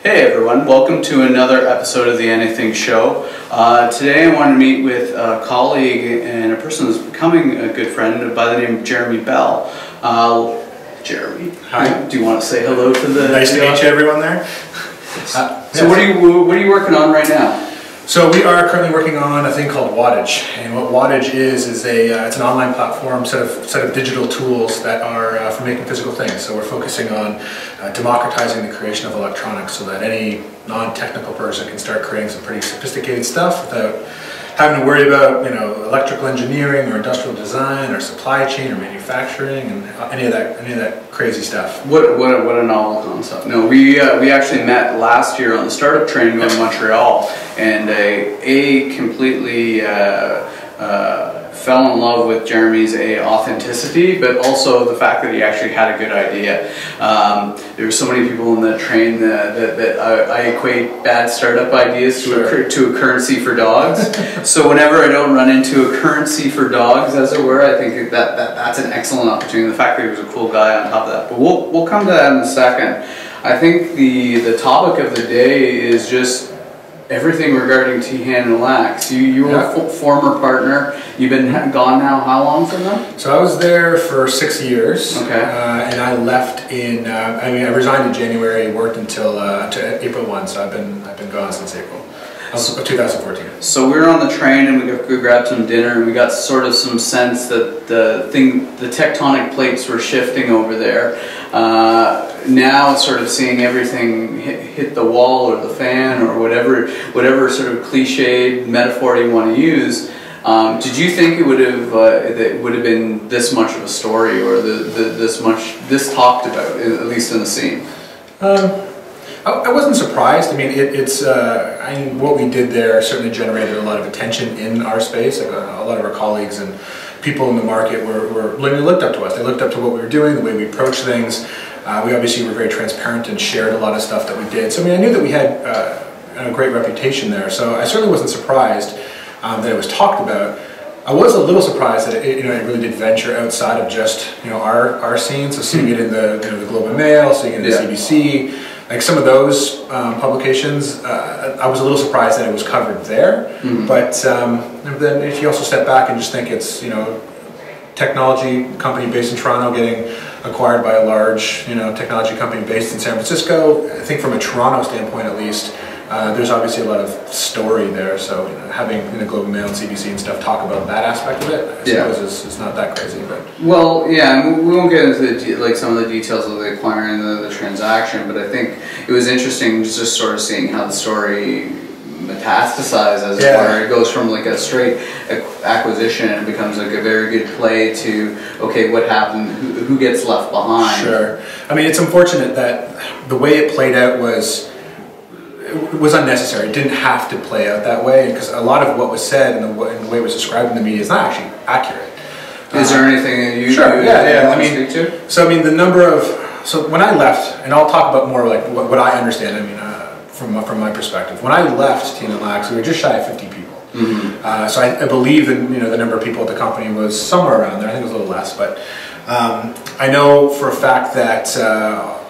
Hey everyone, welcome to another episode of the Anything Show. Today I want to meet with a colleague and a person who's becoming a good friend by the name of Jeremy Bell. Jeremy, hi. Do you want to say hello to the... Nice to meet you, everyone there. So what are you working on right now? So we are currently working on a thing called Wattage, and what Wattage is it's an online platform, set of digital tools that are for making physical things. So we're focusing on democratizing the creation of electronics, so that any non-technical person can start creating some pretty sophisticated stuff without having to worry about electrical engineering or industrial design or supply chain or manufacturing and any of that crazy stuff. What a novel concept. No, we actually met last year on the startup train going to Montreal, and a completely fell in love with Jeremy's authenticity, but also the fact that he actually had a good idea. There were so many people in that train that I equate bad startup ideas to a currency for dogs. So whenever I don't run into a currency for dogs, as it were, I think that's an excellent opportunity. The fact that he was a cool guy on top of that. But we'll come to that in a second. I think the topic of the day is just everything regarding Teehan and Lax. You were a former partner. You've been gone now how long from them? So I was there for 6 years. Okay. And I left in. I resigned in January. Worked until April 1. So I've been gone since April of 2014. So we were on the train and we grabbed some dinner, and we got sort of some sense that the tectonic plates were shifting over there. Now sort of seeing everything hit the wall or the fan or whatever sort of cliched metaphor you want to use. Did you think it would have been this much of a story, or this talked about, at least in the scene? I wasn't surprised. I mean, what we did there certainly generated a lot of attention in our space. Like a lot of our colleagues and people in the market looked up to us. They looked up to what we were doing, the way we approached things. We obviously were very transparent and shared a lot of stuff that we did. So I knew that we had a great reputation there. So I certainly wasn't surprised that it was talked about. I was a little surprised that it really did venture outside of just our scene. So seeing it in the Globe and Mail, seeing it in the CBC, like some of those publications, I was a little surprised that it was covered there. Mm-hmm. But then if you also step back and just think it's technology company based in Toronto getting acquired by a large technology company based in San Francisco, I think from a Toronto standpoint at least, there's obviously a lot of story there. So having Globe and Mail and CBC and stuff talk about that aspect of it, I suppose is not that crazy. But well, yeah, we won't get into some of the details of the acquiring the transaction, but I think it was interesting just sort of seeing how the story metastasized, as it were. It goes from like a straight acquisition and it becomes like a very good play to, okay, what happened, who gets left behind. Sure. I mean, it's unfortunate that the way it played out was unnecessary. It didn't have to play out that way, because a lot of what was said and the way it was described in the media is not actually accurate. Is there anything that you want to speak to? So so when I left, and I'll talk about more like what I understand, from my perspective. When I left Teehan and Lax, we were just shy of 50 people. Mm-hmm. So I believe that the number of people at the company was somewhere around there. I think it was a little less, but I know for a fact that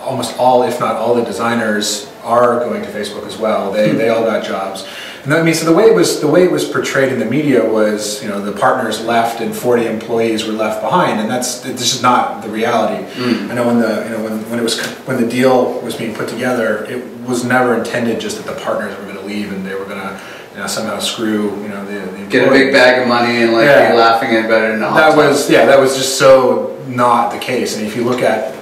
almost all, if not all, the designers are going to Facebook as well. They all got jobs. And so the way it was portrayed in the media was, the partners left and 40 employees were left behind, and this is not the reality. I know when the deal was being put together, it was never intended just that the partners were going to leave and they were going to somehow screw the get a big bag of money and be laughing about it. That was just so not the case. And if you look at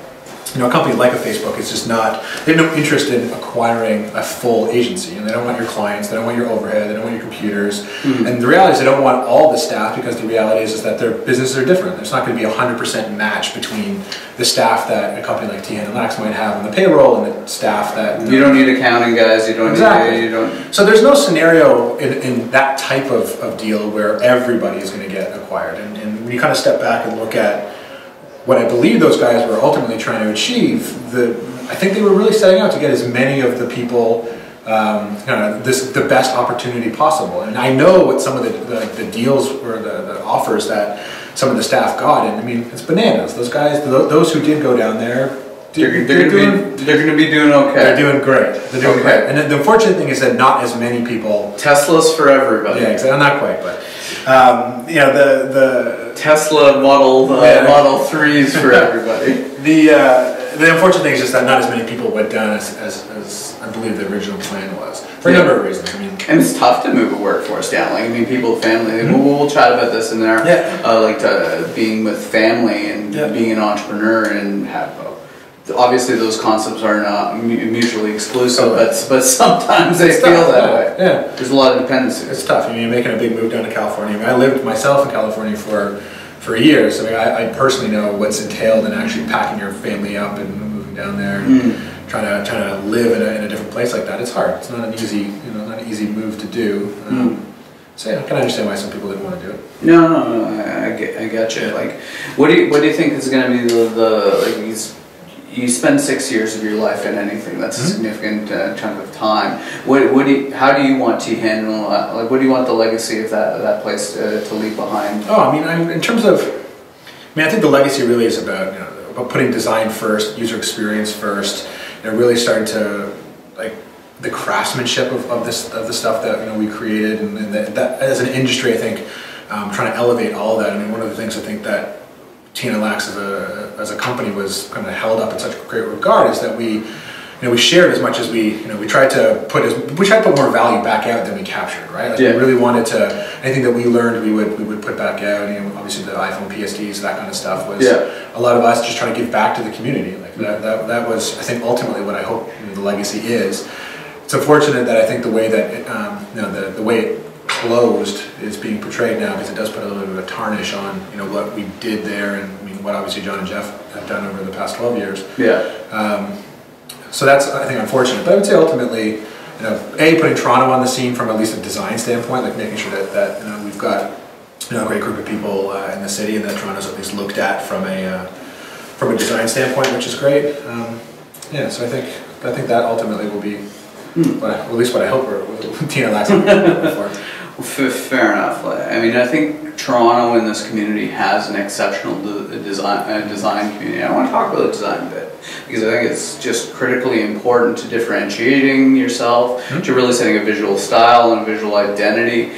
a company like a Facebook is just not, they have no interest in acquiring a full agency, and they don't want your clients, they don't want your overhead, they don't want your computers. Mm-hmm. And the reality is they don't want all the staff, because the reality is that their businesses are different. There's not going to be 100% match between the staff that a company like Teehan and Lax might have on the payroll and the staff that... You don't need accounting guys, you don't need... So there's no scenario in that type of deal where everybody is going to get acquired. And when you kind of step back and look at what I believe those guys were ultimately trying to achieve, I think they were really setting out to get as many of the people, the best opportunity possible. And I know what some of the deals or the offers that some of the staff got, and it's bananas. Those guys, those who did go down there, They're going to be doing okay. They're doing great. They're doing great. And the unfortunate thing is that not as many people. Tesla's for everybody. Yeah, exactly. Not quite, but you know the Tesla Model 3s for everybody. The unfortunate thing is just that not as many people went down as I believe the original plan was, for a number of reasons. I mean, and it's tough to move a workforce down. Like, I mean, people, family. We'll chat about this in there. Yeah. Being with family and being an entrepreneur and have. Obviously, those concepts are not mutually exclusive, but sometimes they feel that way. Yeah, there's a lot of dependencies. It's tough. I mean, you're making a big move down to California. I mean, I lived myself in California for years. I mean, I personally know what's entailed in actually packing your family up and moving down there, and trying to live in a different place like that. It's hard. It's not an easy move to do. So yeah, I can understand why some people didn't want to do it. No, I get you. Like, what do you think is going to be the you spend 6 years of your life in anything. That's a significant chunk of time. How do you want Teehan? Like, what do you want the legacy of that place to leave behind? Oh, I mean, in terms of, I think the legacy really is about about putting design first, user experience first. Really starting to like the craftsmanship of the stuff that we created, and that as an industry, I think trying to elevate all of that. I mean, one of the things I think that Teehan and Lax as a company was kind of held up in such great regard is that we shared as much as we tried to put more value back out than we captured, right? Like we really wanted to, anything that we learned we would put back out. Obviously the iPhone PSDs, that kind of stuff was a lot of us just trying to give back to the community. Like that was, I think, ultimately what I hope the legacy is. It's unfortunate that I think the way that the way it closed is being portrayed now, because it does put a little bit of a tarnish on what we did there, and what obviously John and Jeff have done over the past 12 years. So that's, I think, unfortunate. But I would say ultimately, putting Toronto on the scene from at least a design standpoint, like making sure that we've got a great group of people in the city, and that Toronto's at least looked at from a design standpoint, which is great. So I think that ultimately will be, at least what I hope Teehan and Lax will be for. Fair enough. I mean, I think Toronto in this community has an exceptional design community. I want to talk about the design a bit, because I think it's just critically important to differentiating yourself, to really setting a visual style and a visual identity.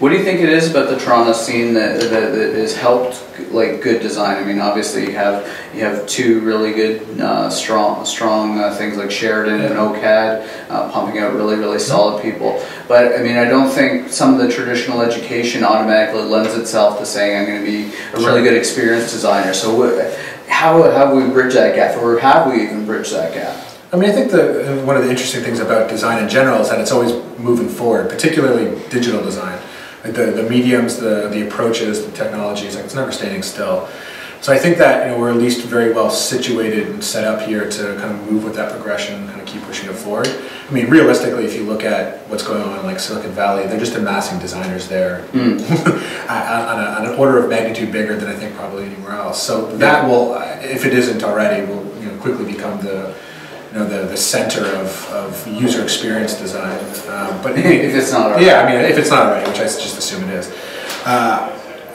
What do you think it is about the Toronto scene that has helped like good design? I mean, obviously you have two really good strong things like Sheridan and OCAD pumping out really solid people. But I mean, I don't think some of the traditional education automatically lends itself to saying I'm going to be a really good experienced designer. So how have we bridged that gap, or have we even bridged that gap? I mean, I think one of the interesting things about design in general is that it's always moving forward, particularly digital design. Like the mediums, the approaches, the technologies, like it's never standing still. So I think that we're at least very well situated and set up here to kind of move with that progression, kind of keep pushing it forward. I mean, realistically, if you look at what's going on in like Silicon Valley, they're just amassing designers there on an order of magnitude bigger than I think probably anywhere else. So that will, if it isn't already, will quickly become the center of user experience design. But if it's not already. Yeah, I mean, if it's not already, which I just assume it is.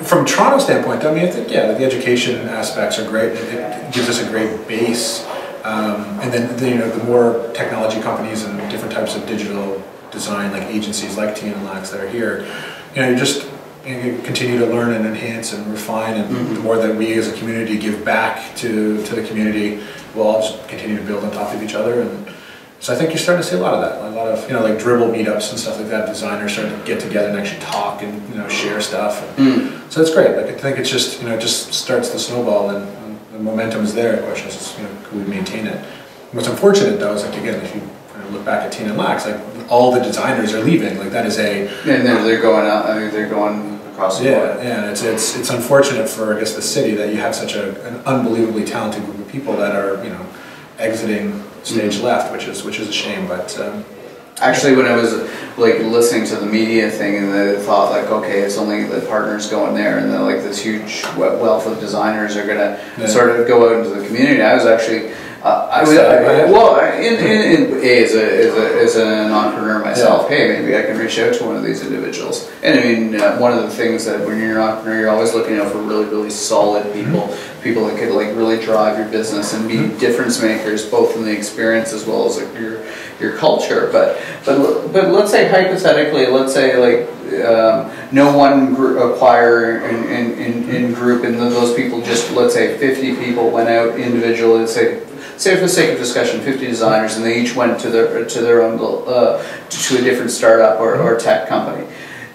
From Toronto standpoint, I mean, I think the education aspects are great. It gives us a great base, and then the more technology companies and different types of digital design, like agencies like Teehan and Lax that are here, you just continue to learn and enhance and refine, and the more that we as a community give back to the community, we'll all just continue to build on top of each other. And so I think you're starting to see a lot of that. A lot of like dribble meetups and stuff like that. Designers starting to get together and actually talk and share stuff. So it's great. Like I think it's just just starts the snowball, and the momentum is there. The question is can we maintain it? What's unfortunate though is like again, if you look back at Teehan and Lax, like all the designers are leaving. Like that is and they're going out. I mean, they're going across the board. Yeah. It's unfortunate for I guess the city that you have such an unbelievably talented group of people that are exiting stage left, which is a shame. But actually, when I was like listening to the media thing, and they thought like, okay, it's only the partners going there, and then like this huge wealth of designers are gonna sort of go out into the community. I was actually. As an entrepreneur myself, hey, maybe I can reach out to one of these individuals. And I mean, one of the things that when you're an entrepreneur, you're always looking out for really solid people, people that could like really drive your business and be difference makers, both in the experience as well as like your culture. But let's say hypothetically, let's say like no one acquire in group, and those people just, let's say 50 people went out individually, say for the sake of discussion, 50 designers, and they each went to their own to a different startup or tech company.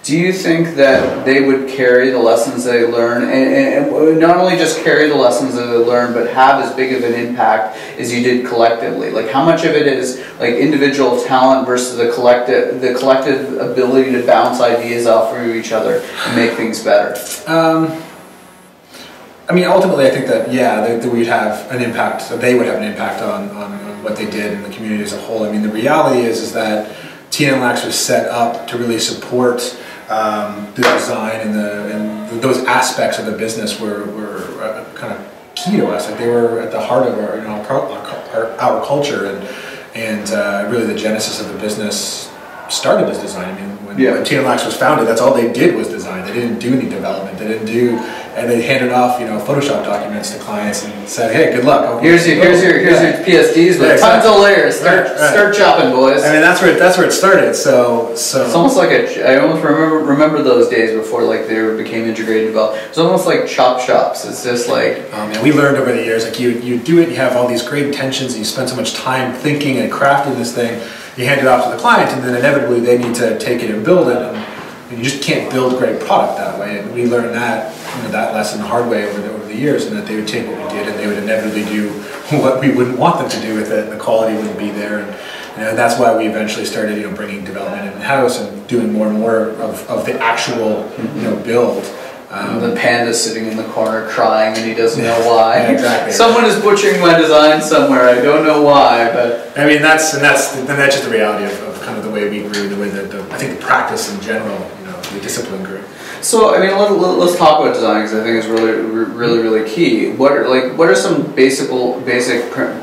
Do you think that they would carry the lessons they learn, and not only just carry the lessons that they learn, but have as big of an impact as you did collectively? Like, how much of it is like individual talent versus the collective ability to bounce ideas off of each other and make things better? I mean, ultimately, I think that, yeah, that we'd have an impact, that they would have an impact on what they did in the community as a whole. I mean, the reality is that Teehan and Lax was set up to really support the design and those aspects of the business were kind of key to us. Like, they were at the heart of our, our culture, and really the genesis of the business started as design. I mean, when Teehan and Lax was founded, that's all they did was design. They didn't do any development. They didn't do, and they handed off Photoshop documents to clients and said, "Hey, good luck. Here's your PSDs with tons of layers. Start chopping, boys." I mean, that's where it started. So it's almost like I almost remember those days before like they became integrated development. It's almost like chop shops. It's just like, oh man, we learned over the years, like you do it, you have all these great intentions, and you spend so much time thinking and crafting this thing. You hand it off to the client, and then inevitably they need to take it and build it, and you just can't build great product that way. And we learned that that lesson the hard way over the years, and that they would take what we did and they would inevitably do what we wouldn't want them to do with it, and the quality wouldn't be there. And that's why we eventually started bringing development in-house and doing more and more of the actual build. The panda sitting in the corner crying, and he doesn't know why. Yeah, exactly. Someone is butchering my design somewhere. I don't know why, but I mean that's just the reality of kind of the way we grew, the way that I think the practice in general, the discipline grew. So I mean, let's talk about design, because I think it's really key. What are some basic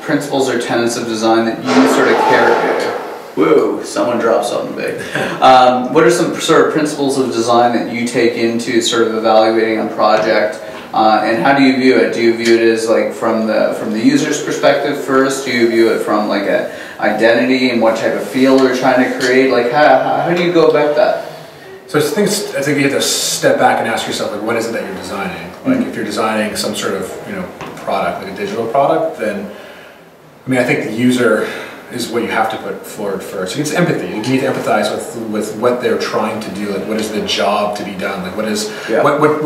principles or tenets of design that you sort of carry? Whoa, someone dropped something big. What are some sort of principles of design that you take into sort of evaluating a project, and how do you view it? Do you view it as like from the user's perspective first? Do you view it from like a identity and what type of feel you're trying to create? Like how do you go about that? So I think you have to step back and ask yourself, like, what is it that you're designing? Like, if you're designing some sort of product, like a digital product, then I mean, I think the user is what you have to put forward first. It's empathy. You need to empathize with what they're trying to do. Like, what is the job to be done? Like, what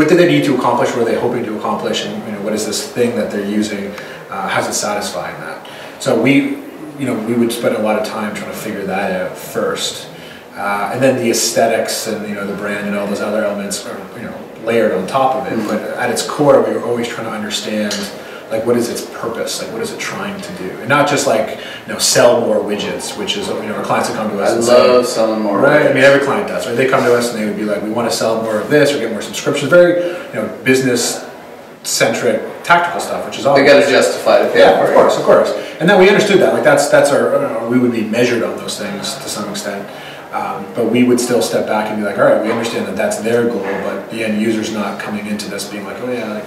do they need to accomplish? What are they hoping to accomplish? And what is this thing that they're using? How's it satisfying that? So we would spend a lot of time trying to figure that out first, and then the aesthetics and the brand and all those other elements are layered on top of it. But at its core, we were always trying to understand, like, what is its purpose? Like, what is it trying to do? And not just like, sell more widgets, which is, our clients that come to us. I love selling more. Right. I mean, every client does. Right. They come to us and they would be like, we want to sell more of this or get more subscriptions. Very, business centric, tactical stuff, which is all. They got to justify it. Yeah, of course. And then we understood that. Like, that's our. We would be measured on those things to some extent. But we would still step back and be like, all right, we understand that that's their goal, but the end user's not coming into this being like, oh yeah, like,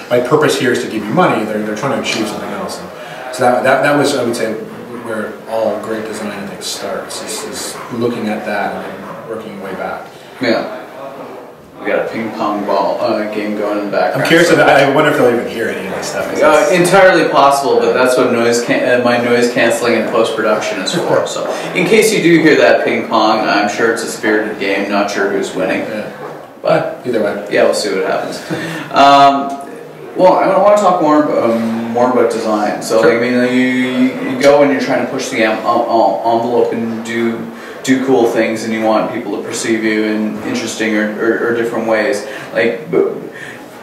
my purpose here is to give you money. They're trying to achieve something else. And so that was, I would say, where all great design, I think, starts, is looking at that and then working your way back. Yeah. We got a ping pong ball game going in the background. I'm curious. I wonder if they'll even hear any of this stuff. Entirely possible, but that's what my noise canceling and post production is for. So, in case you do hear that ping pong, I'm sure it's a spirited game. Not sure who's winning, but either way, yeah, we'll see what happens. Well, I want to talk more about design. So, sure. I mean, you go and you're trying to push the envelope and do cool things, and you want people to perceive you in interesting or different ways. Like,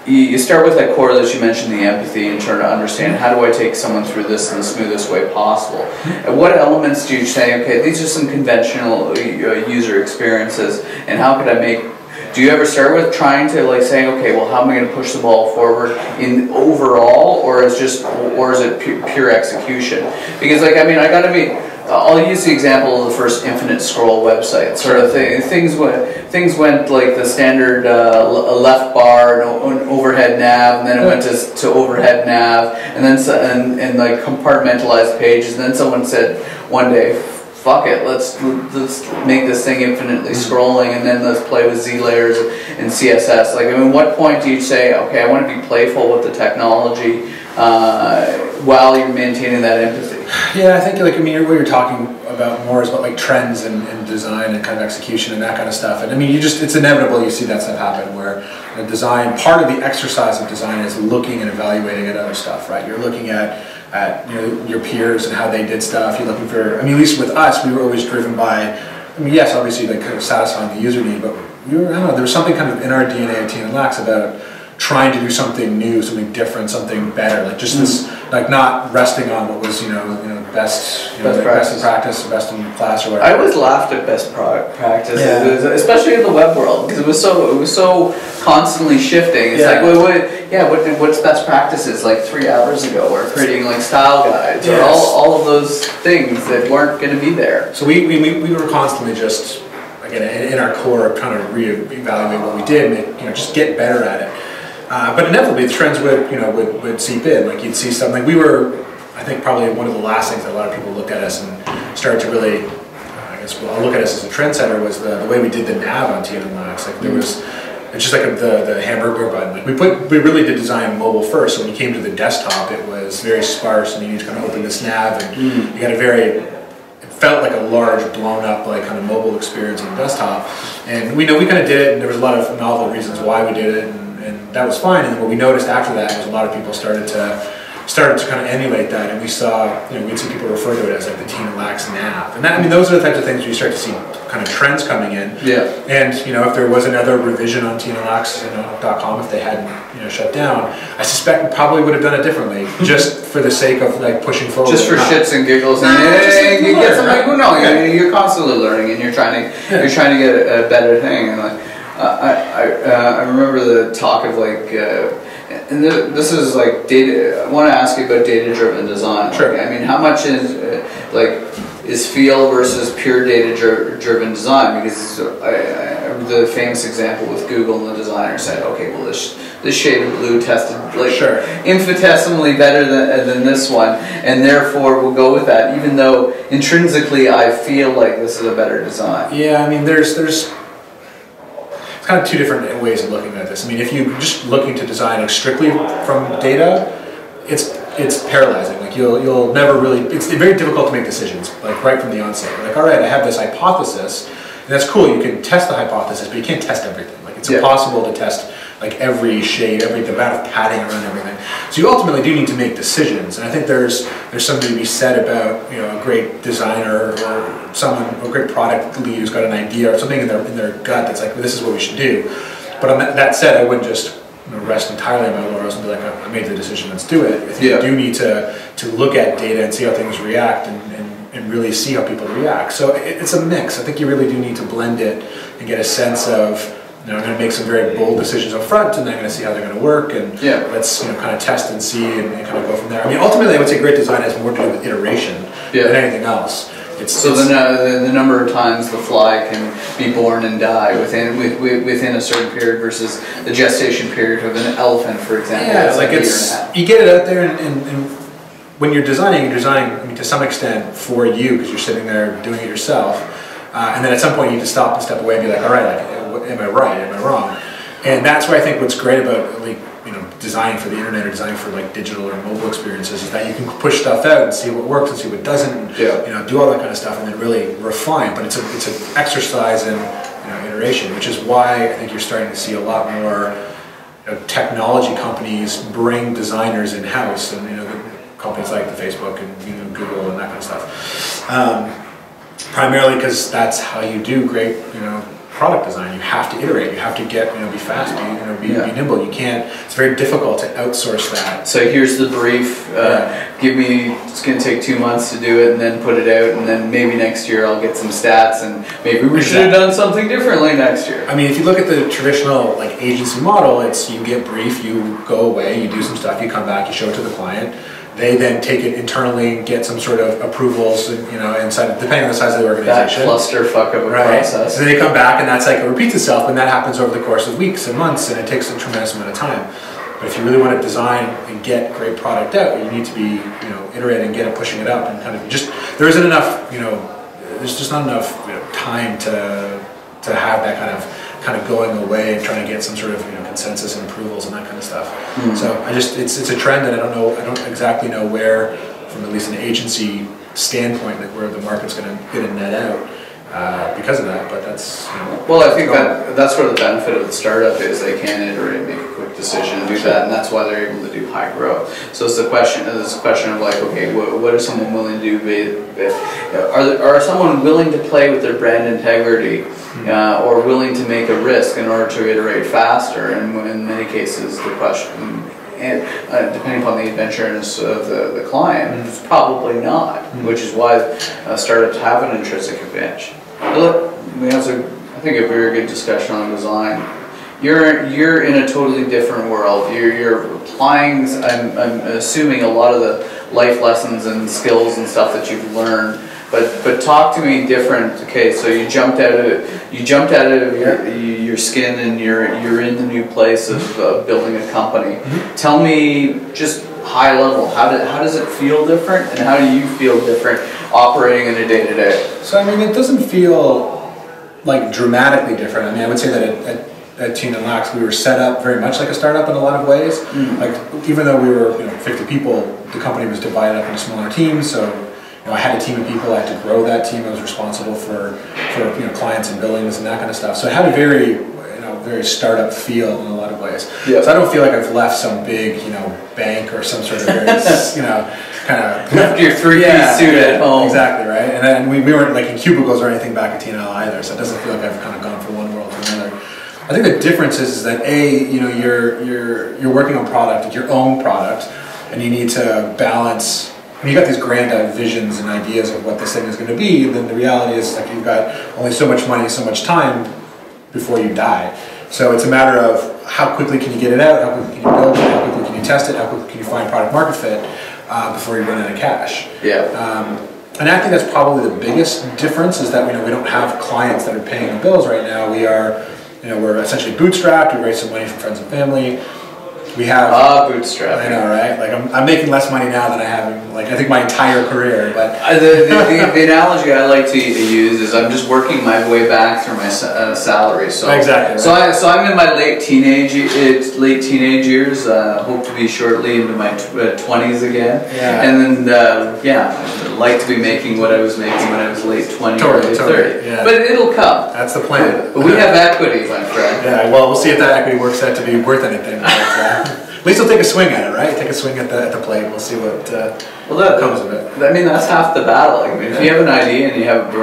you start with that core that you mentioned, the empathy, and trying to understand, how do I take someone through this in the smoothest way possible? And what elements do you say, okay, these are some conventional user experiences, and how could I make... Do you ever start with trying to like saying, okay, well, how am I going to push the ball forward in overall, or is it pure execution? Because, like, I mean, I got to be I'll use the example of the first infinite scroll website sort of thing. Things went like the standard left bar, an overhead nav, and then it went to overhead nav, and then and like compartmentalized pages. And then someone said one day, "Fuck it, let's make this thing infinitely scrolling, and then let's play with Z layers and CSS." Like, I mean, what point do you say, "Okay, I want to be playful with the technology"? While you're maintaining that empathy. Yeah, I think like, I mean, what you're talking about more is about like trends and design and kind of execution and that kind of stuff. And I mean, it's inevitable you see that stuff happen where design, part of the exercise of design is looking and evaluating at other stuff, right? You're looking at your peers and how they did stuff. You're looking for, I mean, at least with us, we were always driven by, I mean, yes, obviously like kind of satisfying the user need, but we were, I don't know, there was something kind of in our DNA at Teehan and Lax about trying to do something new, something different, something better. Like just this, like not resting on what was best in practice, best in class or whatever. I always laughed at best practice, especially in the web world, because it was so constantly shifting. It's like what's best practices? Like 3 hours ago, we're creating like style guides or all of those things that weren't going to be there. So we were constantly just again in our core trying to reevaluate what we did and just get better at it. But inevitably, the trends would seep in. Like you'd see something. We were, I think, probably one of the last things that a lot of people looked at us and started to really, I guess, I'll look at us as a trendsetter was the way we did the nav on Teehan and Lax. Like there was, it's just like the hamburger button. Like we really did design mobile first. So when you came to the desktop, it was very sparse, and you need to kind of open this nav, and you got it felt like a large, blown up, like kind of mobile experience on the desktop. And we kind of did it, and there was a lot of novel reasons why we did it. And that was fine. And what we noticed after that was a lot of people started to kind of emulate that, and we saw, we'd see people refer to it as like the Teehan and Lax nav. And that, I mean, those are the types of things where you start to see kind of trends coming in. Yeah. And if there was another revision on teehanandlax.com, if they hadn't shut down, I suspect we probably would have done it differently, just for the sake of like pushing forward. Just for shits and giggles, and you get something. No, you're constantly learning, and you're trying to get a better thing, and like. I remember the talk of like, and this is like data. I want to ask you about data-driven design. Sure. Like, I mean, how much is feel versus pure data-driven design? Because the famous example with Google and the designer said, okay, well this shade of blue tested like infinitesimally better than this one, and therefore we'll go with that, even though intrinsically I feel like this is a better design. Yeah, I mean, there's kind of two different ways of looking at this. I mean, if you're just looking to design strictly from data, it's paralyzing. Like you'll never really. It's very difficult to make decisions like right from the onset. You're like, all right, I have this hypothesis, and that's cool. You can test the hypothesis, but you can't test everything. Like it's impossible to test like every shade, the amount of padding around everything. So you ultimately do need to make decisions, and I think there's something to be said about a great designer or a great product lead who's got an idea or something in their gut that's like, well, this is what we should do. But on that said, I wouldn't just rest entirely on my laurels and be like, I made the decision, let's do it. I think you do need to look at data and see how things react and really see how people react. So it's a mix. I think you really do need to blend it and get a sense of, I'm going to make some very bold decisions up front, and then I'm going to see how they're going to work, and let's kind of test and see and kind of go from there. I mean, ultimately, I would say great design has more to do with iteration than anything else. The number of times the fly can be born and die within a certain period versus the gestation period of an elephant, for example. Yeah, it's like you get it out there, and when you're designing, I mean, to some extent for you, because you're sitting there doing it yourself, and then at some point you need to stop and step away and be like, all right, am I right? Am I wrong? And that's why I think what's great about like designing for the internet or designing for like digital or mobile experiences is that you can push stuff out and see what works and see what doesn't, and, do all that kind of stuff and then really refine. But it's an exercise in iteration, which is why I think you're starting to see a lot more technology companies bring designers in house, and the companies like the Facebook and Google and that kind of stuff. Primarily because that's how you do great product design. You have to iterate. You have to get be fast. Be nimble. You can't. It's very difficult to outsource that. So here's the brief. It's going to take 2 months to do it, and then put it out, and then maybe next year I'll get some stats, and maybe we should have done something differently next year. I mean, if you look at the traditional agency model, it's you get brief, you go away, you do some stuff, you come back, you show it to the client. They then take it internally and get some sort of approvals, inside, depending on the size of the organization. That clusterfuck of a process. So they come back, and that's like, it repeats itself, and that happens over the course of weeks and months, and it takes a tremendous amount of time. But if you really want to design and get great product out, you need to be, iterating and pushing it up, and kind of there isn't enough, there's just not enough time to have that kind of going away and trying to get some sort of consensus and approvals and that kind of stuff. So it's a trend that I don't exactly know where, from at least an agency standpoint, like where the market's going to net out because of that. But that's well, I think that's where the benefit of the startup is. They can iterate, make a quick decision, and do that, and that's why they're able to do high growth. So it's a question of like, okay, what is someone willing to do? Are someone willing to play with their brand integrity? Or willing to make a risk in order to iterate faster, and in many cases the question, depending upon the adventureness of the client, it's probably not, which is why startups have an intrinsic advantage. Look, we have I think a very good discussion on design. You're in a totally different world. You're applying, I'm assuming, a lot of the life lessons and skills and stuff that you've learned. But talk to me different. Okay, so you jumped out of your skin, and you're in the new place of building a company. Tell me just high level, how does it feel different, and how do you feel different operating in a day-to-day? So I mean, it doesn't feel like dramatically different. I mean, I would say that at Teehan and Lax, we were set up very much like a startup in a lot of ways. Like, even though we were 50 people, the company was divided up into smaller teams. So I had a team of people. I had to grow that team. I was responsible for clients and billings and that kind of stuff. So it had a very very startup feel in a lot of ways. Yeah. So I don't feel like I've left some big bank or some sort of very kind of left your three-piece suit at home. Exactly, right. And then we weren't like in cubicles or anything back at T&L either. So it doesn't feel like I've kind of gone from one world to another. I think the difference is that you're working on product, it's your own product, and you need to balance. When you got these grand visions and ideas of what this thing is going to be, then the reality is like you've got only so much money, so much time before you die. So it's a matter of how quickly can you get it out, how quickly can you build it, how quickly can you test it, how quickly can you find product market fit before you run out of cash. Yeah. And I think that's probably the biggest difference, is that we don't have clients that are paying the bills right now. We are, we're essentially bootstrapped. We raise some money from friends and family. We have bootstrap. I know, right? Like I'm making less money now than I have in, I think, my entire career. But the analogy I like to use is I'm just working my way back through my salary. So exactly. Right. So I'm in my late teenage years. Hope to be shortly into my 20s again. Yeah. And then I'd like to be making what I was making when I was late 20s or late 30. Yeah. But it'll come. That's the plan. But we have equity, my friend. Yeah. Well, we'll see if that equity works out to be worth anything. At least we'll take a swing at it, right? Take a swing at the plate. We'll see what comes of it. I mean, that's half the battle. I mean, if you have an idea and you have,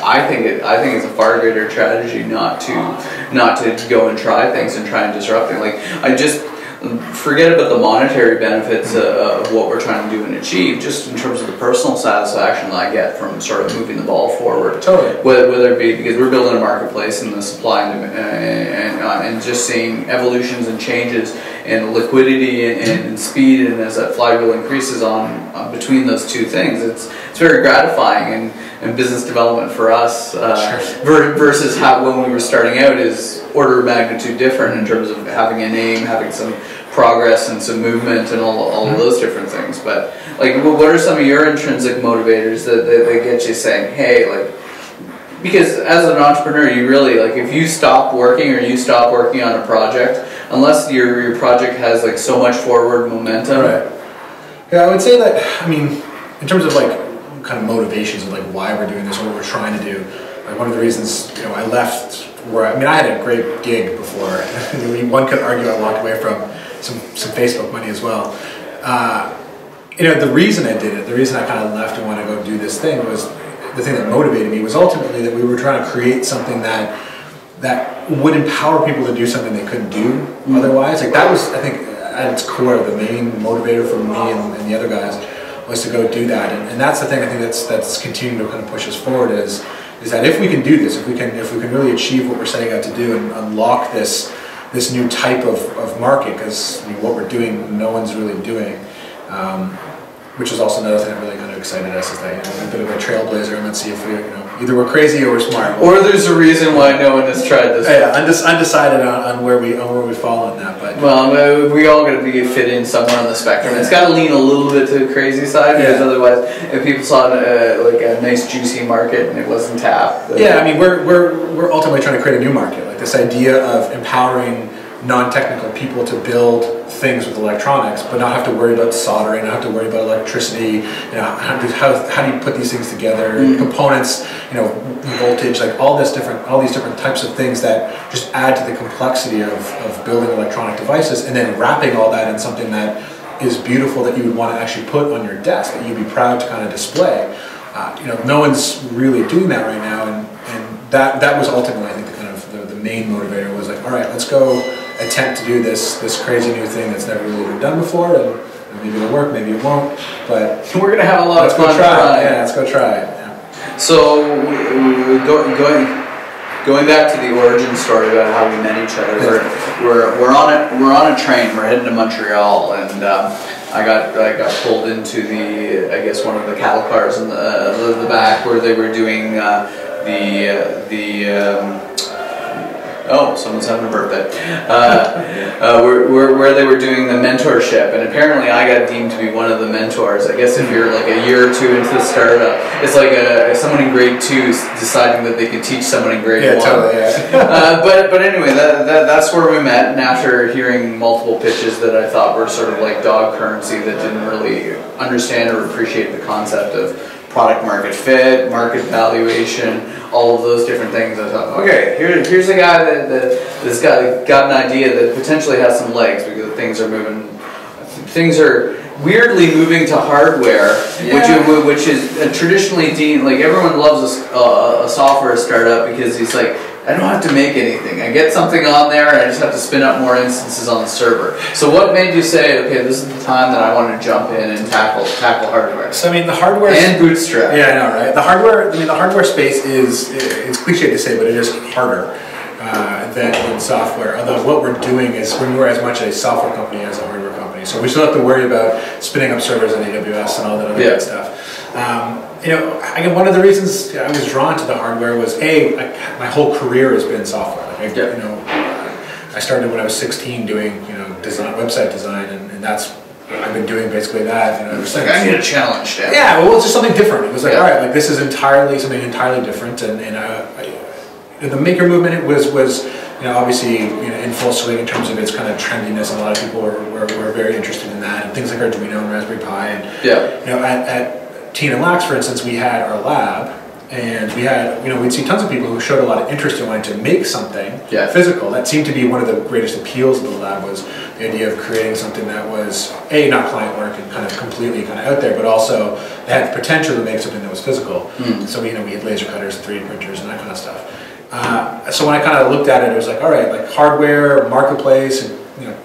I think it's a far greater strategy not to go and try things and try and disrupt it. Like, I just forget about the monetary benefits of what we're trying to do and achieve, just in terms of the personal satisfaction that I get from sort of moving the ball forward. Totally. Whether it be because we're building a marketplace in the supply and just seeing evolutions and changes and liquidity and speed, and as that flywheel increases on between those two things, it's very gratifying. And business development for us versus when we were starting out is order of magnitude different in terms of having a name, having some progress and some movement and all of those different things. But like, what are some of your intrinsic motivators that get you saying, hey, like, because as an entrepreneur, you really, like, if you stop working or you stop working on a project, unless your project has like so much forward momentum. Right. Yeah, I would say that, I mean, in terms of like kind of motivations of like why we're doing this, what we're trying to do. Like, one of the reasons I left, I had a great gig before. One could argue I walked away from some Facebook money as well. The reason I did it, the reason I kind of left and wanted to go do this thing, was the thing that motivated me was ultimately that we were trying to create something that would empower people to do something they couldn't do otherwise. Like, that was, I think, at its core, the main motivator for me and the other guys, was to go do that. And that's the thing I think that's continuing to kind of push us forward, is that if we can do this, if we can really achieve what we're setting out to do and unlock this new type of market, because what we're doing, no one's really doing, which is also another thing that really kind of excited us, is that, you know, we're a bit of a trailblazer, and let's see if we, you know, either we're crazy or we're smart. Or there's a reason why no one has tried this. Yeah, undecided on where we fall on that, but well, we all got to be fit in somewhere on the spectrum. It's got to lean a little bit to the crazy side, because otherwise, if people saw like a nice juicy market and it wasn't tapped. Yeah, I mean, we're ultimately trying to create a new market, like this idea of empowering non-technical people to build things with electronics, but not have to worry about soldering, not have to worry about electricity. You know, how do you put these things together? Components, you know, voltage, like all these different types of things that just add to the complexity of building electronic devices, and then wrapping all that in something that is beautiful, that you would want to actually put on your desk, that you'd be proud to kind of display. You know, no one's really doing that right now, and that was ultimately, I think, the main motivator was like, all right, let's go attempt to do this crazy new thing that's never really been done before, and maybe it'll work, maybe it won't, but we're gonna have a lot of fun. Let's go try it. Yeah. So going back to the origin story about how we met each other, we're on a train, we're heading to Montreal, and I got pulled into I guess one of the cattle cars in the back, where they were doing oh, someone's having a birthday. Where they were doing the mentorship, and apparently I got deemed to be one of the mentors. I guess if you're like a year or two into the startup, it's like someone in grade 2 deciding that they could teach someone in grade 1. Totally, yeah. But anyway, that's where we met, and after hearing multiple pitches that I thought were sort of like dog currency, that didn't really understand or appreciate the concept of product market fit, market valuation, all of those different things. I thought, okay, here's a guy that's got an idea that potentially has some legs, because things are weirdly moving to hardware, which is traditionally deemed, like, everyone loves a software startup because it's like, I don't have to make anything. I get something on there and I just have to spin up more instances on the server. So what made you say, okay, this is the time that I want to jump in and tackle hardware? So I mean, the hardware and bootstrap. Yeah, I know, right? The hardware space it's cliche to say, but it is harder than software. Although what we're doing is we're as much a software company as a hardware company. So we still have to worry about spinning up servers on AWS and all that other good stuff. You know, again, one of the reasons I was drawn to the hardware was my whole career has been software. Like, you know, I started when I was 16 doing, you know, website design, and that's I've been doing basically that. You know, it's like, I need a challenge. Yeah, well, it's just something different. It was like, all right, like this is something entirely different, and the maker movement was you know, obviously, you know, in full swing in terms of its kind of trendiness, and a lot of people were very interested in that, and things like Arduino and Raspberry Pi, and you know, at Teehan and Lax, for instance, we had our lab, and we had, you know, we'd see tons of people who showed a lot of interest in wanting to make something physical. That seemed to be one of the greatest appeals of the lab, was the idea of creating something that was not client work and kind of completely kind of out there, but also had the potential to make something that was physical. So we had laser cutters and 3D printers and that kind of stuff. So when I kind of looked at it, it was like, all right, like hardware, marketplace, and, you know,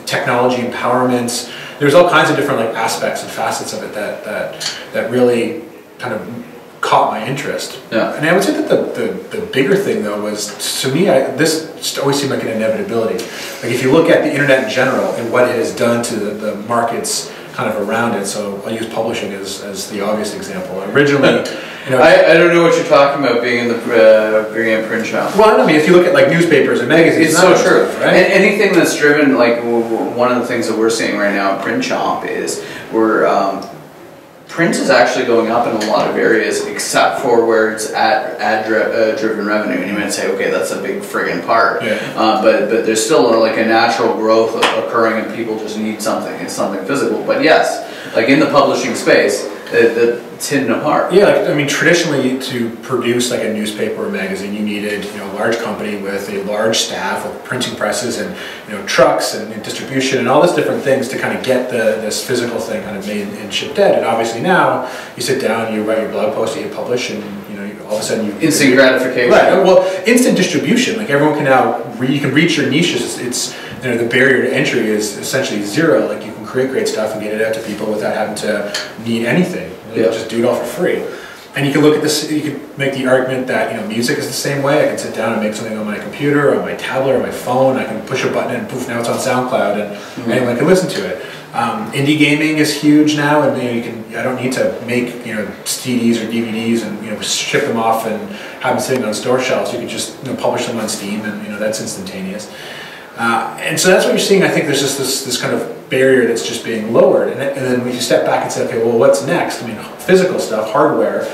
technology empowerment. There's all kinds of different like aspects and facets of it that really kind of caught my interest. Yeah. And I would say that the bigger thing though was, to me, this always seemed like an inevitability. Like if you look at the internet in general and what it has done to the markets kind of around it, so I'll use publishing as the obvious example. Originally, you know, I don't know what you're talking about being in being a print shop. Well, I mean, if you look at like newspapers and magazines, it's so true. Stuff, right? Anything that's driven, like one of the things that we're seeing right now in print shop is print is actually going up in a lot of areas, except for where it's ad-driven revenue. And you might say, okay, that's a big friggin' part. Yeah. But there's still like a natural growth occurring, and people just need something. It's something physical. But yes, like in the publishing space, it's hidden apart. Yeah, like, I mean, traditionally to produce like a newspaper or magazine, you needed, you know, a large company with a large staff with printing presses and, you know, trucks and distribution and all these different things to kind of get this physical thing kind of made and shipped out. And obviously now you sit down, you write your blog post, you publish, and you know, all of a sudden instant gratification. Right. Well, instant distribution. Like everyone can now you can reach your niches. It's you know, the barrier to entry is essentially zero. Like you can create great stuff and get it out to people without having to need anything. You just do it all for free. And you can look at this, you can make the argument that, you know, music is the same way. I can sit down and make something on my computer, on my tablet, or my phone. I can push a button and poof, now it's on SoundCloud and anyone can listen to it. Indie gaming is huge now, and you know, I don't need to make, you know, CDs or DVDs and, you know, ship them off and have them sitting on store shelves. You can just, you know, publish them on Steam, and, you know, that's instantaneous. And so that's what you're seeing. I think there's just this kind of barrier that's just being lowered, and then when you step back and say, okay, well, what's next? I mean, physical stuff, hardware,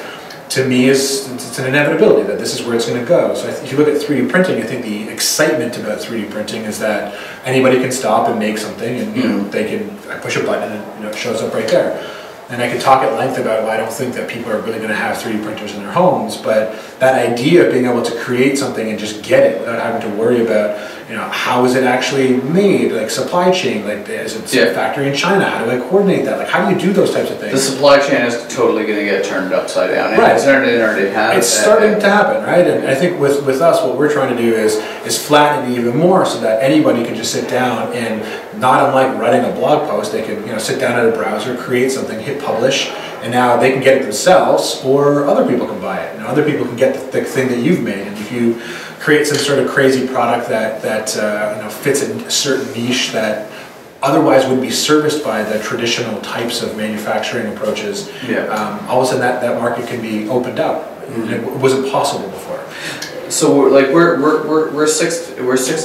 to me it's an inevitability that this is where it's going to go. So if you look at 3D printing, I think the excitement about 3D printing is that anybody can stop and make something, and you know, they can push a button and, you know, it shows up right there. And I can talk at length about why I don't think that people are really going to have 3D printers in their homes, but that idea of being able to create something and just get it without having to worry about, you know, how is it actually made, like supply chain, like is it a factory in China, how do I coordinate that, like how do you do those types of things? The supply chain is totally going to get turned upside down. Right. It's starting to happen, right? And I think with us, what we're trying to do is flatten it even more so that anybody can just sit down and, not unlike writing a blog post, they can, you know, sit down at a browser, create something, hit publish, and now they can get it themselves, or other people can buy it. And other people can get the thing that you've made. And if you create some sort of crazy product that you know, fits a certain niche that otherwise would be serviced by the traditional types of manufacturing approaches, all of a sudden that market can be opened up. And it wasn't possible before. So we're 6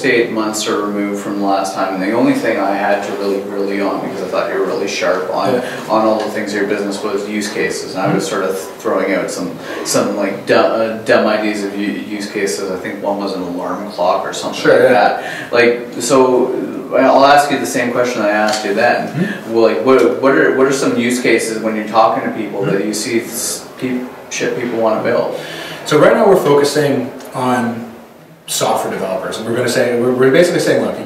to 8 months sort of removed from the last time, and the only thing I had to really grill you on, because I thought you were really sharp on all the things of your business, was use cases, and I was sort of throwing out some like dumb ideas of use cases. I think one was an alarm clock or something like that. Like, so I'll ask you the same question I asked you then. Well, like what are some use cases when you're talking to people that you see shit people want to build? So right now we're focusing on software developers, and we're basically saying, look,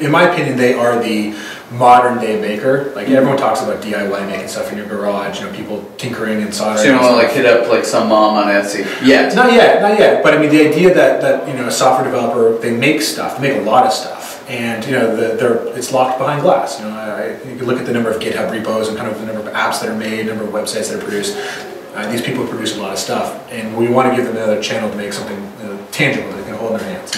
in my opinion, they are the modern day maker. Like everyone talks about DIY, making stuff in your garage, you know, people tinkering and soldering. So you don't want to like hit up like some mom on Etsy yet? Not yet. But I mean, the idea that you know, a software developer, they make stuff, they make a lot of stuff, and you know, it's locked behind glass. You know, you can look at the number of GitHub repos and kind of the number of apps that are made, number of websites that are produced. These people produce a lot of stuff, and we want to give them another channel to make something tangible that they can hold in their hands.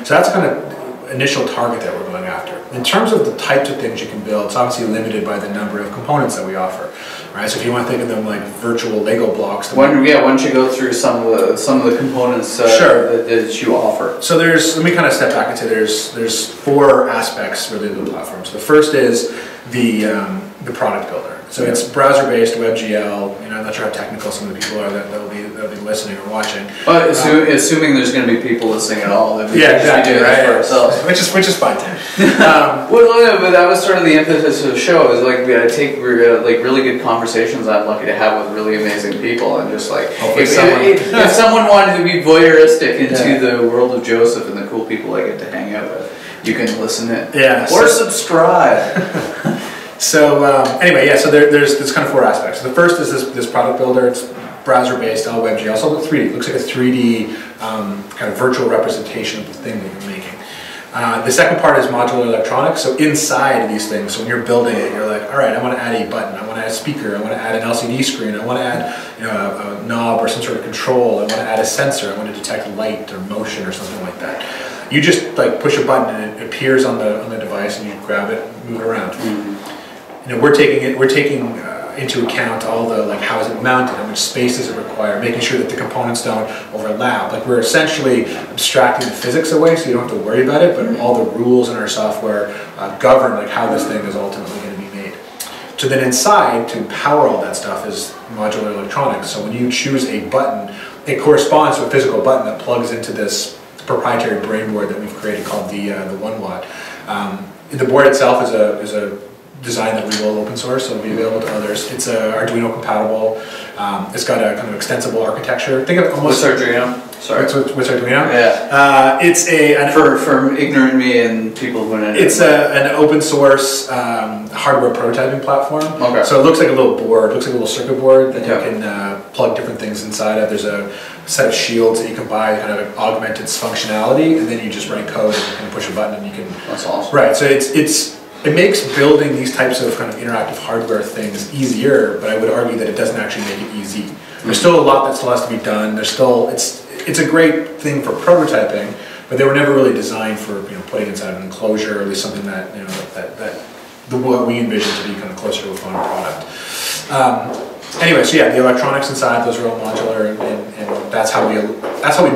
So that's kind of initial target that we're going after. In terms of the types of things you can build, it's obviously limited by the number of components that we offer. Right? So if you want to think of them like virtual Lego blocks. Why don't you go through some of the components that you offer? So let me kind of step back and say there's 4 aspects really of the platform. So the first is the product builder. So it's browser-based, WebGL. You know, I'm not sure how technical some of the people are that'll be listening or watching. Well, assuming there's going to be people listening at all, then exactly, right. For ourselves. Which is fine too. Well, that was sort of the impetus of the show. Is like we got to take like really good conversations I'm lucky to have with really amazing people, and just like if someone wanted to be voyeuristic into the world of Joseph and the cool people I get to hang out with, you can listen to or subscribe. So anyway, so there's kind of 4 aspects. So the first is this product builder. It's browser-based, all WebGL, so 3D. It looks like a 3D kind of virtual representation of the thing that you're making. The second part is modular electronics. So inside these things, so when you're building it, you're like, all right, I want to add a button, I want to add a speaker, I want to add an LCD screen, I want to add, you know, a knob or some sort of control, I want to add a sensor, I want to detect light or motion or something like that. You just like push a button and it appears on the device, and you grab it, move it around. You know, we're taking into account all the, like, how is it mounted, how much space does it require, making sure that the components don't overlap. Like, we're essentially abstracting the physics away so you don't have to worry about it, but all the rules in our software govern like how this thing is ultimately going to be made. So then inside, to power all that stuff, is modular electronics. So when you choose a button, it corresponds to a physical button that plugs into this proprietary brain board that we've created called the 1 watt. The board itself is a design that we will open source, so it'll be available to others. It's Arduino compatible. It's got a kind of extensible architecture. Think of it almost. What's Arduino? Sorry. What's Arduino? Yeah. It's for ignorant me and people who don't. It's an open source hardware prototyping platform. Okay. So it looks like a little board. It looks like a little circuit board that you can plug different things inside of. There's a set of shields that you can buy that kind of augment its functionality, and then you just write code and you can push a button and you can. That's awesome. Right. So it's it makes building these types of kind of interactive hardware things easier, but I would argue that it doesn't actually make it easy. There's still a lot that still has to be done. There's still, it's a great thing for prototyping, but they were never really designed for putting inside an enclosure, or at least something that what we envision to be kind of closer to a final product. Anyway, so yeah, the electronics inside, those are all modular, and that's how we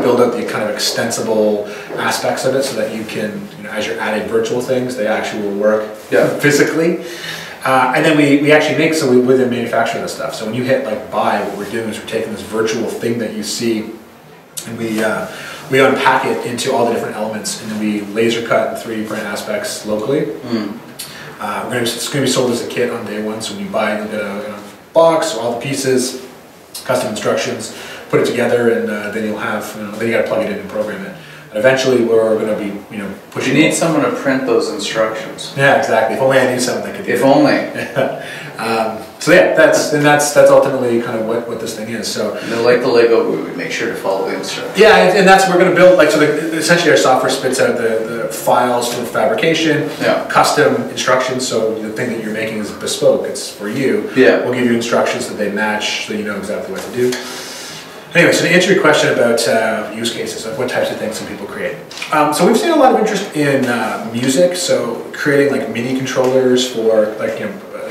build out the kind of extensible aspects of it, so that you can, as you're adding virtual things, they actually will work physically. And then we actually make, so we then manufacture this stuff. So when you hit like buy, what we're doing is we're taking this virtual thing that you see, and we unpack it into all the different elements, and then we laser cut and 3D print aspects locally. It's going to be sold as a kit on day one. So when you buy, you get a box, all the pieces, custom instructions, put it together, and then you'll have, then you got to plug it in and program it. And eventually, we're going to be, pushing. You need someone to print those instructions. Yeah, exactly. If only I knew someone that could do If that. only. So yeah, that's ultimately kind of what this thing is. So like the Lego, we would make sure to follow the instructions. yeah, and that's what we're going to build. Like, so essentially, our software spits out the files for fabrication, custom instructions. So the thing that you're making is bespoke. It's for you. Yeah. We'll give you instructions that they match, so you know exactly what to do. Anyway, so to answer your question about use cases, like what types of things can people create? So we've seen a lot of interest in music, so creating like MIDI controllers for like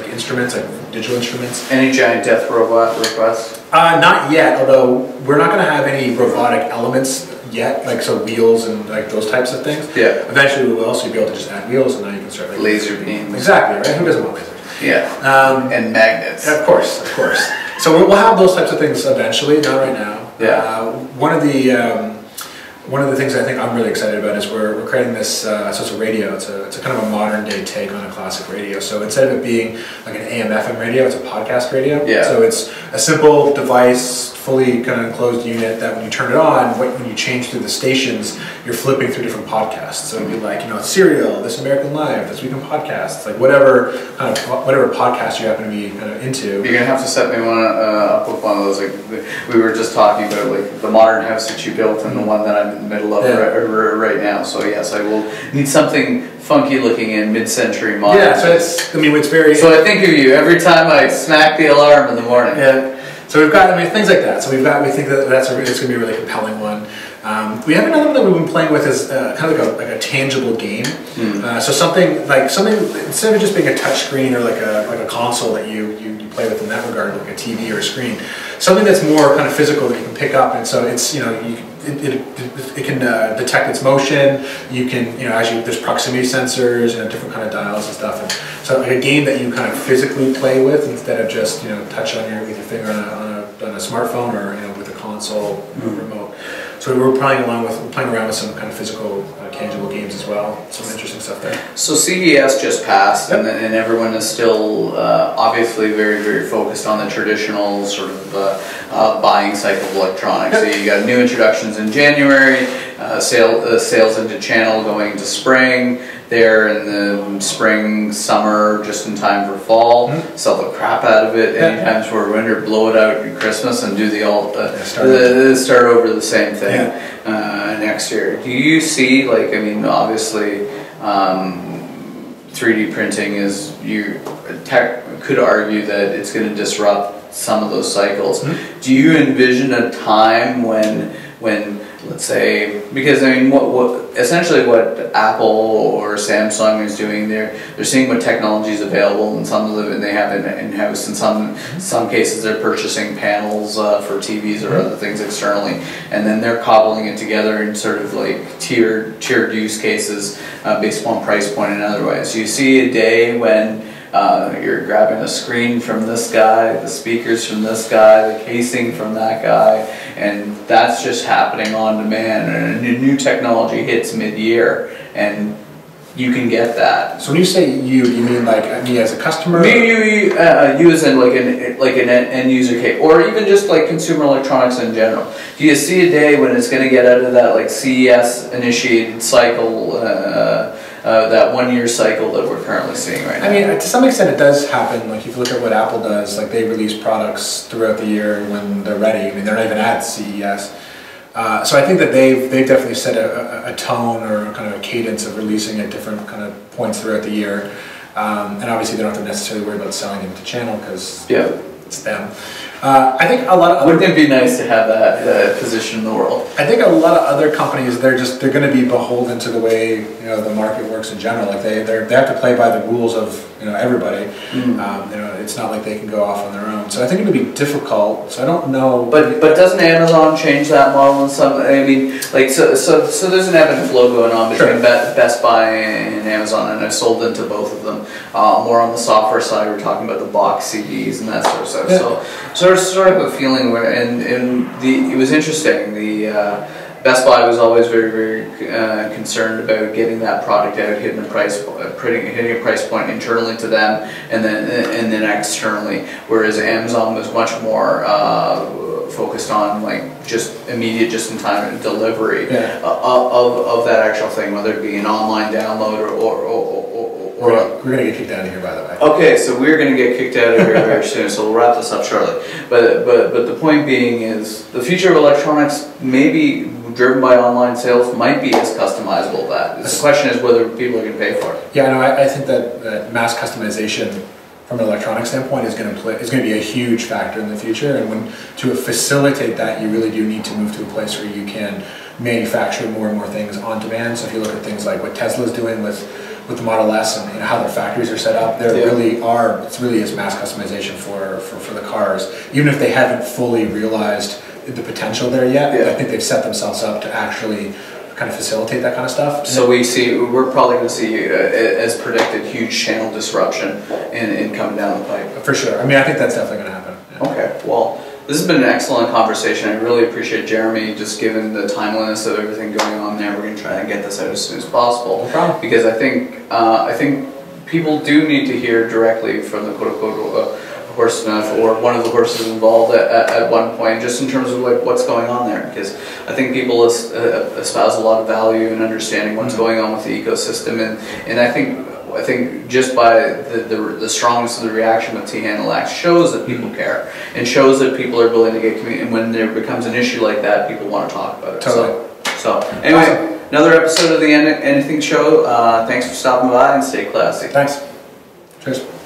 instruments, like digital instruments. Any giant death robot requests? Not yet, although we're not going to have any robotic elements yet, like so wheels and like those types of things. Yeah. Eventually we will, so you'll be able to just add wheels, and now you can start like laser beams. Exactly, right? Who doesn't want lasers? Yeah. And magnets. Of course, of course. So we'll have those types of things eventually, not right now. Yeah. One of the things I think I'm really excited about is we're creating this, so it's a radio, it's a kind of a modern day take on a classic radio. So instead of it being like an AM/FM radio, it's a podcast radio. Yeah. So it's a simple device, fully kind of enclosed unit that when you turn it on, when you change through the stations, you're flipping through different podcasts. So it'd be like, Serial, This American Life, This Week in Podcasts, like whatever podcast you happen to be kind of into. You're gonna have to set me up with one of those. Like we were just talking about, like the modern house that you built and the one that I'm in the middle of right now. So yes, I will need something funky looking in mid-century modern. Yeah, so it's very. So I think of you every time I smack the alarm in the morning. Yeah. So we've got, things like that. So we think that it's going to be a really compelling one. We have another one that we've been playing with is kind of like a tangible game. So something instead of just being a touch screen or like a console that you play with in that regard, like a TV or a screen, something that's more kind of physical that you can pick up. And so it's it can detect its motion. You can there's proximity sensors and different kind of dials and stuff. And so like a game that you kind of physically play with instead of just touch with your finger on a smartphone or with a console remote. So we're playing around with some kind of physical, tangible games as well. Some interesting stuff there. So CES just passed, and everyone is still obviously very, very focused on the traditional sort of buying cycle of electronics. So you got new introductions in January, sales into channel going into spring. There in the spring, summer, just in time for fall. Sell the crap out of it. Anytime for winter, blow it out at Christmas and do start over the same thing next year. Do you see, obviously 3D printing could argue that it's going to disrupt some of those cycles. Do you envision a time when let's say, because essentially what Apple or Samsung is doing, they're seeing what technology is available, and some of them they have in-house. In some cases, they're purchasing panels for TVs or other things externally, and then they're cobbling it together in sort of like tiered use cases based upon price point and otherwise. You see a day when you're grabbing a screen from this guy, the speakers from this guy, the casing from that guy, and that's just happening on demand, and a new technology hits mid-year, and you can get that. So when you say you mean like me as a customer? You as in like an end user case, or even just like consumer electronics in general. Do you see a day when it's going to get out of that like CES initiated cycle, that 1 year cycle that we're currently seeing right now? To some extent it does happen. Like if you look at what Apple does, like they release products throughout the year when they're ready. They're not even at CES. So I think that they've definitely set a tone or kind of a cadence of releasing at different kind of points throughout the year. and obviously they don't have to necessarily worry about selling into channel because it's them. I think a lot of wouldn't it be nice to have that position in the world? I think a lot of other companies they're going to be beholden to the way the market works in general. Like they have to play by the rules of everybody. It's not like they can go off on their own. So I think it would be difficult. So I don't know. But doesn't Amazon change that model in some? I mean, like so there's an ebb and flow going on between Best Buy and Amazon, and I've sold into both of them. More on the software side, we're talking about the box CDs and that sort of stuff. So sort of a feeling where, it was interesting. The Best Buy was always very, very concerned about getting that product out, hitting a price point internally to them, and then externally. Whereas Amazon was much more focused on like just immediate, just-in-time delivery of that actual thing, whether it be an online download we're going to get kicked out of here, by the way. Okay, so we're going to get kicked out of here very soon, so we'll wrap this up shortly. But the point being is the future of electronics, maybe driven by online sales, might be as customizable as the question is whether people are going to pay for it. Yeah, no, I think that mass customization from an electronic standpoint is going to be a huge factor in the future, and to facilitate that, you really do need to move to a place where you can manufacture more and more things on demand. So if you look at things like what Tesla's doing with the Model S and how their factories are set up, it really is mass customization for the cars. Even if they haven't fully realized the potential there yet, I think they've set themselves up to actually kind of facilitate that kind of stuff. So we're probably going to see, as predicted, huge channel disruption in coming down the pipe. For sure. I mean, I think that's definitely going to happen. Yeah. Okay, well, this has been an excellent conversation. I really appreciate Jeremy, just given the timeliness of everything going on there. We're going to try and get this out as soon as possible. No problem. Because I think people do need to hear directly from the quote-unquote horse snuff or one of the horses involved at one point, just in terms of like what's going on there. Because I think people espouse a lot of value in understanding what's going on with the ecosystem, and I think just by the strongness of the reaction with Teehan and Lax shows that people care, and shows that people are willing to get community, and when there becomes an issue like that, people want to talk about it. Totally. So anyway, another episode of the Anything Show. Thanks for stopping by, and stay classy. Thanks. Cheers.